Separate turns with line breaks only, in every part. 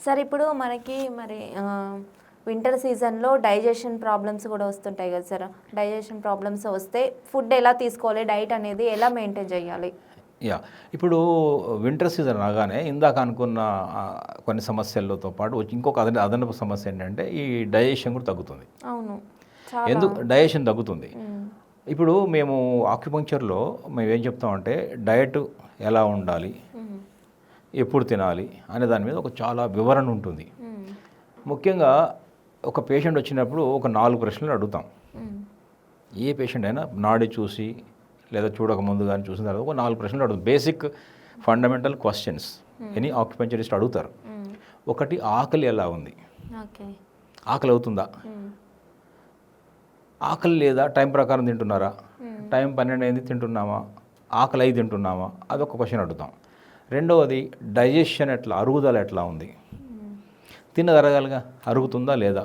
Sir ఇప్పుడు మనకి మరి వింటర్ సీజన్లో డైజెషన్ ప్రాబ్లమ్స్ కూడా వస్తుంటాయి కదా సార్. డైజెషన్ ప్రాబ్లమ్స్ వస్తే ఫుడ్ ఎలా తీసుకోవాలి, డైట్ అనేది ఎలా మెయింటైన్ చేయాలి?
ఇప్పుడు వింటర్ సీజన్ రాగానే ఇందాక అనుకున్న కొన్ని సమస్యలతో పాటు ఇంకొక అదనపు సమస్య ఏంటంటే ఈ డైజెషన్ కూడా తగ్గుతుంది.
అవును,
ఎందుకు డైజెషన్ తగ్గుతుంది? ఇప్పుడు మేము ఆక్యుపంక్చర్లో మేము ఏం చెప్తామంటే డయట్ ఎలా ఉండాలి, ఎప్పుడు తినాలి అనే దాని మీద ఒక చాలా వివరణ ఉంటుంది. ముఖ్యంగా ఒక పేషెంట్ వచ్చినప్పుడు ఒక 4 ప్రశ్నలు అడుగుతాం. ఏ పేషెంట్ అయినా నాడి చూసి లేదా చూడక ముందు కానీ చూసిన తర్వాత ఒక 4 ప్రశ్నలు అడుగుతాం. Basic fundamental questions any acupuncturist అడుగుతారు. ఒకటి, ఆకలి ఎలా ఉంది, ఆకలి అవుతుందా, ఆకలి లేదా, టైం ప్రకారం తింటున్నారా, టైం 12 అయింది తింటున్నామా, ఆకలి అయి తింటున్నామా, అదొక క్వశ్చన్ అడుగుతాం. రెండవది, డైజెషన్ ఎట్లా, అరుగుదల ఎట్లా ఉంది, తినదరగలగా అరుగుతుందా లేదా,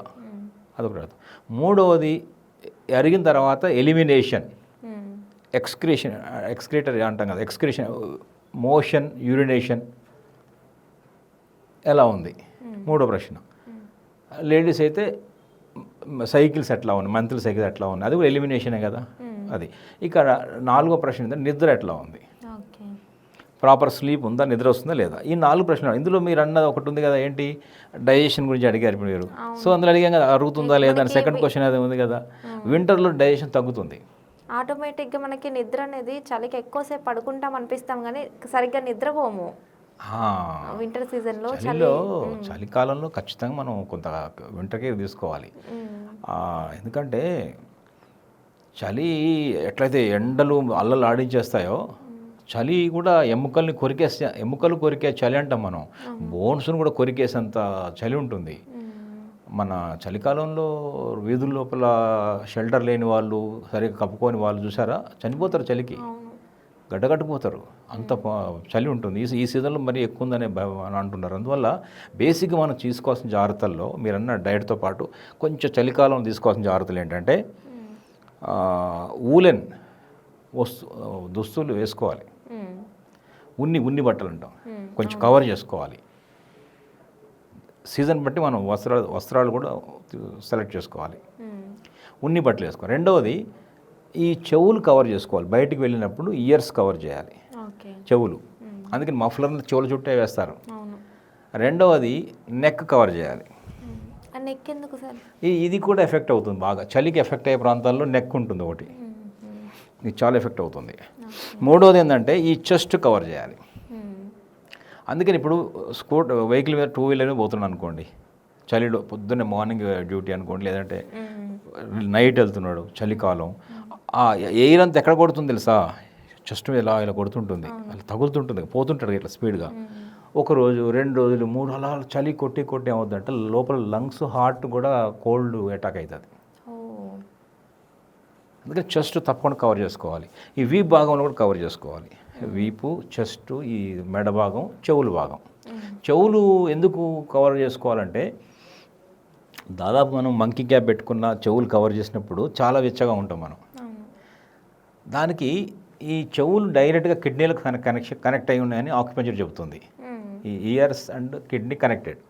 అదొకటి అడుగుతాం. మూడవది, అరిగిన తర్వాత ఎలిమినేషన్, ఎక్స్క్రీటరీ అంటాం కదా, ఎక్స్క్రీషన్, మోషన్, యూరినేషన్ ఎలా ఉంది, మూడో ప్రశ్న. లేడీస్ అయితే సైకిల్స్ ఎట్లా ఉన్నాయి, మంత్లీ సైకిల్స్ ఎట్లా ఉన్నాయి, అది కూడా ఎలిమినేషనే కదా అది. ఇక్కడ 4వ ప్రశ్న ఏంటంటే నిద్ర ఎట్లా ఉంది, ప్రాపర్ స్లీప్ ఉందా, నిద్ర వస్తుందా లేదా. ఈ 4 ప్రశ్నలు. ఇందులో మీరు అన్నది ఒకటి ఉంది కదా, ఏంటి, డైజెషన్ గురించి అడిగారు ఇప్పుడు మీరు. సో అందులో అడిగాం కదా, అరుగుతుందా లేదా అని. సెకండ్ క్వశ్చన్ అది ఉంది కదా. వింటర్లో డైజెషన్ తగ్గుతుంది.
ఆటోమేటిక్గా మనకి నిద్ర అనేది చలికి ఎక్కువసేపు పడుకుంటాం అనిపిస్తాం కానీ సరిగ్గా నిద్రపోము. వింటర్ సీజన్లో
చలికాలంలో ఖచ్చితంగా మనం కొంత వింటర్ కేర్ తీసుకోవాలి. ఎందుకంటే చలి ఎట్లయితే ఎండలు అల్లలు ఆడించేస్తాయో చలి కూడా ఎముకలు కొరికే చలి అంటాం మనం. బోన్స్ను కూడా కొరికేసేంత చలి ఉంటుంది. మన చలికాలంలో వీధుల లోపల షెల్టర్ లేని వాళ్ళు, సరిగ్గా కప్పుకొని వాళ్ళు చూసారా, చనిపోతారు చలికి, గడ్డగట్టుకుపోతారు, అంత చలి ఉంటుంది. ఈ సీజన్లో మరీ ఎక్కువ ఉందని అంటున్నారు. అందువల్ల బేసిక్గా మనం తీసుకోవాల్సిన జాగ్రత్తల్లో మీరన్న డైట్తో పాటు కొంచెం చలికాలం తీసుకోవాల్సిన జాగ్రత్తలు ఏంటంటే ఊలెన్ దుస్తులు వేసుకోవాలి. ఉన్ని బట్టలు అంటాం, కొంచెం కవర్ చేసుకోవాలి. సీజన్ బట్టి మనం వస్త్రాలు కూడా సెలెక్ట్ చేసుకోవాలి. ఉన్ని బట్టలు వేసుకోవాలి. రెండవది, ఈ చెవులు కవర్ చేసుకోవాలి. బయటికి వెళ్ళినప్పుడు ఇయర్స్ కవర్ చేయాలి, చెవులు. అందుకని మఫ్లర్ని చెవుల చుట్టే వేస్తారు. రెండవది, నెక్ కవర్ చేయాలి. ఇది కూడా ఎఫెక్ట్ అవుతుంది బాగా. చలికి ఎఫెక్ట్ అయ్యే ప్రాంతాల్లో నెక్ ఉంటుంది ఒకటి, ఇది చాలా ఎఫెక్ట్ అవుతుంది. మూడవది ఏంటంటే ఈ చెస్ట్ కవర్ చేయాలి. అందుకని ఇప్పుడు వెహికల్ మీద 2 వీలర్ మీద పోతున్నాను అనుకోండి, చలిలో పొద్దున్నే మార్నింగ్ డ్యూటీ అనుకోండి, లేదంటే నైట్ వెళ్తున్నాడు, చలికాలం, ఎయిర్ అంతా ఎక్కడ కొడుతుంది తెలుసా, చెస్ట్ మీద ఇలా కొడుతుంటుంది, అలా తగులుతుంటుంది, పోతుంటాడు ఇట్లా స్పీడ్గా. 1 రోజు 2 రోజులు 3 అలా చలి కొట్టి ఏమవుతుందంటే లోపల లంగ్స్, హార్ట్ కూడా కోల్డ్ అటాక్ అవుతుంది. అందుకని చెస్ట్ తప్పకుండా కవర్ చేసుకోవాలి. ఈ వీపు భాగంలో కూడా కవర్ చేసుకోవాలి. వీపు, చెస్ట్, ఈ మెడ భాగం, చెవులు భాగం. చెవులు ఎందుకు కవర్ చేసుకోవాలంటే దాదాపు మనం మంకీ క్యాప్ పెట్టుకున్న చెవులు కవర్ చేసినప్పుడు చాలా వెచ్చగా ఉంటాం మనం. దానికి ఈ చెవులు డైరెక్ట్గా కిడ్నీలకు కనెక్ట్ అయి ఉన్నాయని ఆక్యుపంక్చర్ చెబుతుంది. ఈ years and kidney connected.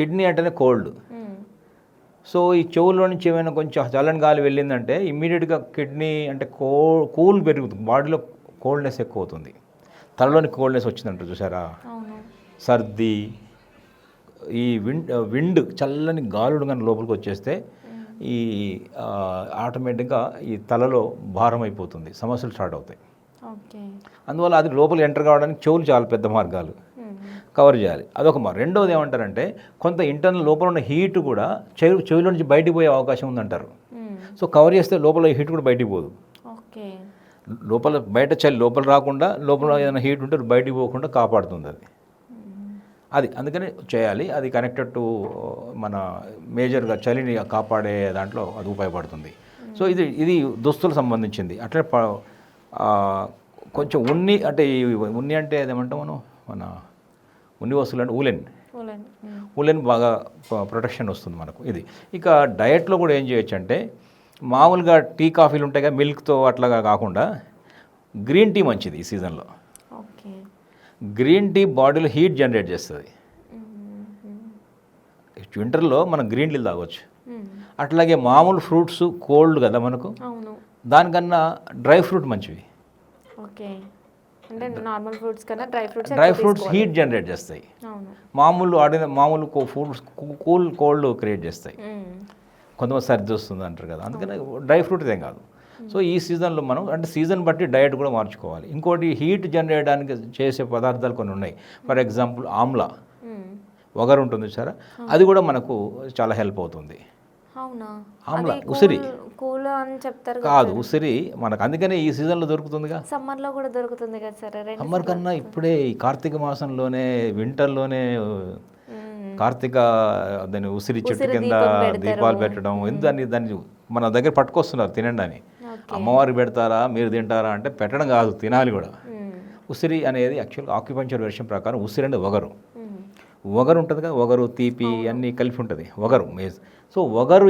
Kidney అంటేనే కోల్డ్. సో ఈ చెవుల్లో నుంచి ఏమైనా కొంచెం చల్లని గాలి వెళ్ళిందంటే ఇమ్మీడియట్గా కిడ్నీ అంటే కూల్ పెరుగుతుంది, బాడీలో కోల్డ్నెస్ ఎక్కువ అవుతుంది. తలలోని కోల్డ్నెస్ వచ్చిందంటారు చూసారా, సర్ది, ఈ విండ్ చల్లని గాలుడు కానీ లోపలికి వచ్చేస్తే ఈ ఆటోమేటిక్గా ఈ తలలో భారం అయిపోతుంది, సమస్యలు స్టార్ట్ అవుతాయి. అందువల్ల అది లోపలికి ఎంటర్ కావడానికి చెవులు చాలా పెద్ద మార్గాలు కవర్ చేయాలి. అదొక రెండవది ఏమంటారంటే కొంత ఇంటర్నల్ లోపల ఉన్న హీట్ కూడా చెవిలో నుంచి బయటికి పోయే అవకాశం ఉందంటారు. సో కవర్ చేస్తే లోపల హీట్ కూడా బయటికి పోదు. బయట చలి లోపల రాకుండా, లోపల ఏదైనా హీట్ ఉంటే బయటికి పోకుండా కాపాడుతుంది అది. అందుకని చేయాలి. అది కనెక్టెడ్ టు మన మేజర్గా చలిని కాపాడే దాంట్లో అది ఉపయోగపడుతుంది. సో ఇది దుస్తులకు సంబంధించింది. అట్లే కొంచెం ఉన్ని అంటే అదేమంటాం మనం, మన ఉన్ని వస్తువులు అంటే ఊలెన్ బాగా ప్రొటెక్షన్ వస్తుంది మనకు. ఇది ఇక డయట్లో కూడా ఏం చేయొచ్చు అంటే మామూలుగా టీ కాఫీలు ఉంటాయి కదా, మిల్క్తో అట్లాగా కాకుండా గ్రీన్ టీ మంచిది ఈ సీజన్లో. గ్రీన్ టీ బాడీలో హీట్ జనరేట్ చేస్తుంది. వింటర్లో మనం గ్రీన్ టీలు తాగొచ్చు.
మ్మ్.
అట్లాగే మామూలు ఫ్రూట్స్ కోల్డ్ కదా మనకు,
అవును.
దానికన్నా డ్రై ఫ్రూట్ మంచివి.
ఓకే. అంటే నార్మల్ ఫ్రూట్స్ కన్నా
డ్రై ఫ్రూట్స్ హీట్ జనరేట్ చేస్తాయి,
అవును.
మామూలు ఫ్రూట్స్ కోల్డ్ క్రియేట్ చేస్తాయి.
మ్మ్.
కొంతమంది సర్ది వస్తుంది అంటారు కదా, అందుకని డ్రై ఫ్రూట్ ఏం కాదు. సో ఈ సీజన్లో మనం అంటే సీజన్ బట్టి డయట్ కూడా మార్చుకోవాలి. ఇంకోటి హీట్ జనరేట్ చేయడానికి చేసే పదార్థాలు కొన్ని ఉన్నాయి. ఫర్ ఎగ్జాంపుల్ ఆమ్లా,
మ్మ్.
వగరు ఉంటుంది సార్, అది కూడా మనకు చాలా హెల్ప్ అవుతుంది.
అవునా?
ఆమ్లా
అది
ఉసిరి
కూల్ అని చెప్తారు
కాదు, ఉసిరి మనకు అందుకనే ఈ సీజన్లో దొరుకుతుందిగా.
సమ్మర్ లో కూడా దొరుకుతుంది కదా సార్?
సమ్మర్ కన్నా ఇప్పుడే ఈ కార్తీక మాసంలోనే వింటర్లోనే కార్తీక దాన్ని ఉసిరి చెట్టు కింద దీపాలు పెట్టడం, దాన్ని మన దగ్గర పట్టుకొస్తున్నారు తినండి అని. అమ్మవారికి పెడతారా మీరు తింటారా అంటే పెట్టడం కాదు, తినాలి కూడా. ఉసిరి అనేది యాక్చువల్గా ఆక్యుపంచర్ వెర్షన్ ప్రకారం ఉసిరి అంటే వగరు. వగరు ఉంటుంది కదా, వగరు తీపి అన్నీ కలిపి ఉంటుంది వగరు మేజ్. సో వగరు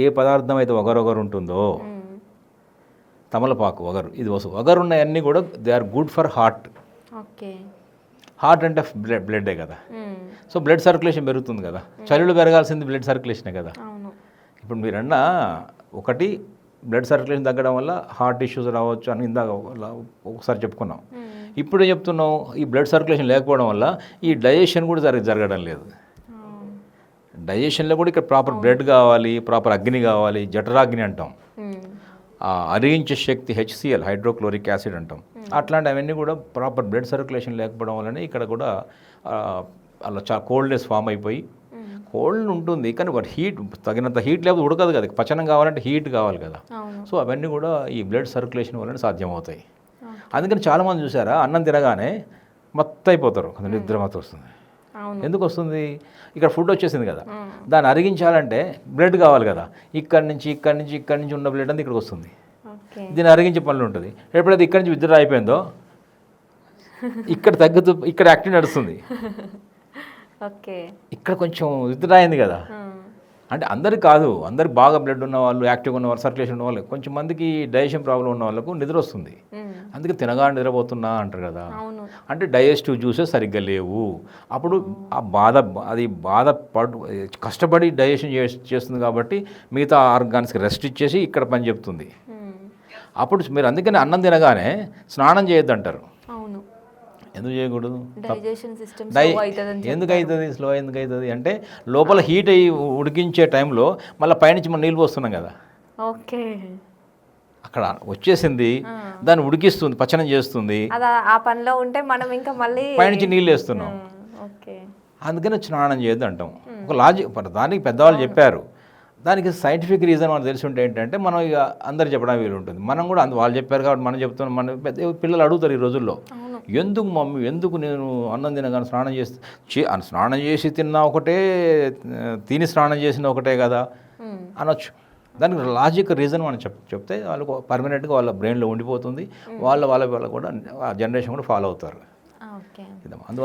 ఏ పదార్థం అయితే వగరు ఉంటుందో, తమలపాకు వగరు, ఇది వగరు ఉన్నాయన్నీ కూడా they are good for heart.
Okay.
Heart అంటే బ్లడ్డే కదా, సో బ్లడ్ సర్క్యులేషన్ పెరుగుతుంది కదా. చలిలో పెరగాల్సింది బ్లడ్ సర్క్యులేషనే కదా.
అవును.
ఇప్పుడు మీరన్నా ఒకటి బ్లడ్ సర్క్యులేషన్ తగ్గడం వల్ల హార్ట్ ఇష్యూస్ రావచ్చు అని ఇందాక ఒకసారి చెప్పుకున్నాం. ఇప్పుడు చెప్తున్నాం ఈ బ్లడ్ సర్క్యులేషన్ లేకపోవడం వల్ల ఈ డైజెషన్ కూడా జరగడం లేదు. డైజెషన్లో కూడా ఇక్కడ ప్రాపర్ బ్లడ్ కావాలి, ప్రాపర్ అగ్ని కావాలి, జఠరాగ్ని అంటాం. అరిగించే శక్తి హెచ్సిఎల్, హైడ్రోక్లోరిక్ యాసిడ్ అంటాం. అట్లాంటి అవన్నీ కూడా ప్రాపర్ బ్లడ్ సర్క్యులేషన్ లేకపోవడం వల్లనే ఇక్కడ కూడా అలా కోల్డ్నెస్ ఫామ్ అయిపోయి కోల్డ్ ఉంటుంది. కానీ హీట్ తగినంత హీట్ లేకపోతే ఉడకదు కదా, పచనం కావాలంటే హీట్ కావాలి కదా. సో అవన్నీ కూడా ఈ బ్లడ్ సర్క్యులేషన్ వల్లనే సాధ్యమవుతాయి. అందుకని చాలామంది చూసారా, అన్నం తినగానే మొత్తం అయిపోతారు, నిద్ర మాత్రం వస్తుంది. ఎందుకు వస్తుంది? ఇక్కడ ఫుడ్ వచ్చేసింది కదా, దాన్ని అరిగించాలంటే బ్లడ్ కావాలి కదా. ఇక్కడి నుంచి ఉన్న బ్లడ్ అంతా ఇక్కడికి వస్తుంది, దీన్ని అరిగించే పనులు ఉంటుంది. ఎప్పుడైతే ఇక్కడి నుంచి విద్యుత్ అయిపోయిందో ఇక్కడ తగ్గుతూ ఇక్కడ యాక్టివ్ నడుస్తుంది. ఇక్కడ కొంచెం విద్యుత్ అయింది కదా, అంటే అందరికి కాదు, అందరికి బాగా బ్లడ్ ఉన్న వాళ్ళు, యాక్టివ్గా ఉన్న వాళ్ళు, సర్క్యులేషన్ ఉన్న వాళ్ళు, కొంచెం మందికి డైజెషన్ ప్రాబ్లం ఉన్న వాళ్ళకు నిద్ర వస్తుంది. అందుకే తినగా నిద్రపోతున్నా అంటారు కదా. అంటే డైజెస్టివ్ జ్యూసెస్ సరిగ్గా లేవు. అప్పుడు ఆ బాధ కష్టపడి డైజెషన్ చేస్తుంది కాబట్టి మిగతా ఆర్గాన్స్కి రెస్ట్ ఇచ్చేసి ఇక్కడ పని చెప్తుంది. అప్పుడు మీరు అందుకని అన్నం తినగానే స్నానం చేయొద్దు అంటారు. ఎందుకు చేయకూడదు? ఎందుకు అవుతుంది అంటే లోపల హీట్ అయ్యి ఉడికించే టైంలో మళ్ళీ పైనుంచి మనం నీళ్ళు పోస్తున్నాం కదా, అక్కడ వచ్చేసింది, దాన్ని ఉడికిస్తుంది, పచనం చేస్తుంది.
ఆ పనిలో ఉంటే మనం ఇంకా మళ్ళీ
పైనుంచి నీళ్ళు వేస్తున్నాం. అందుకని స్నానం చేయొద్దు అంటాం. ఒక లాజిక్ దానికి పెద్దవాళ్ళు చెప్పారు. దానికి సైంటిఫిక్ రీజన్ మనకు తెలిసి ఉంటే ఏంటంటే మనం ఇక అందరు చెప్పడం వీలు ఉంటుంది. మనం కూడా వాళ్ళు చెప్పారు కాబట్టి మనం చెప్తున్నాం. మన పిల్లలు అడుగుతారు ఈ రోజుల్లో, ఎందుకు మమ్మీ, ఎందుకు నేను అన్నం తినగానే స్నానం చేసి తిన్నా ఒకటే, తిని స్నానం చేసిన ఒకటే కదా అనొచ్చు. దానికి లాజిక్ రీజన్ మనం చెప్తే వాళ్ళకు పర్మనెంట్గా వాళ్ళ బ్రెయిన్లో ఉండిపోతుంది. వాళ్ళ కూడా జనరేషన్ కూడా ఫాలో అవుతారు. అందువల్ల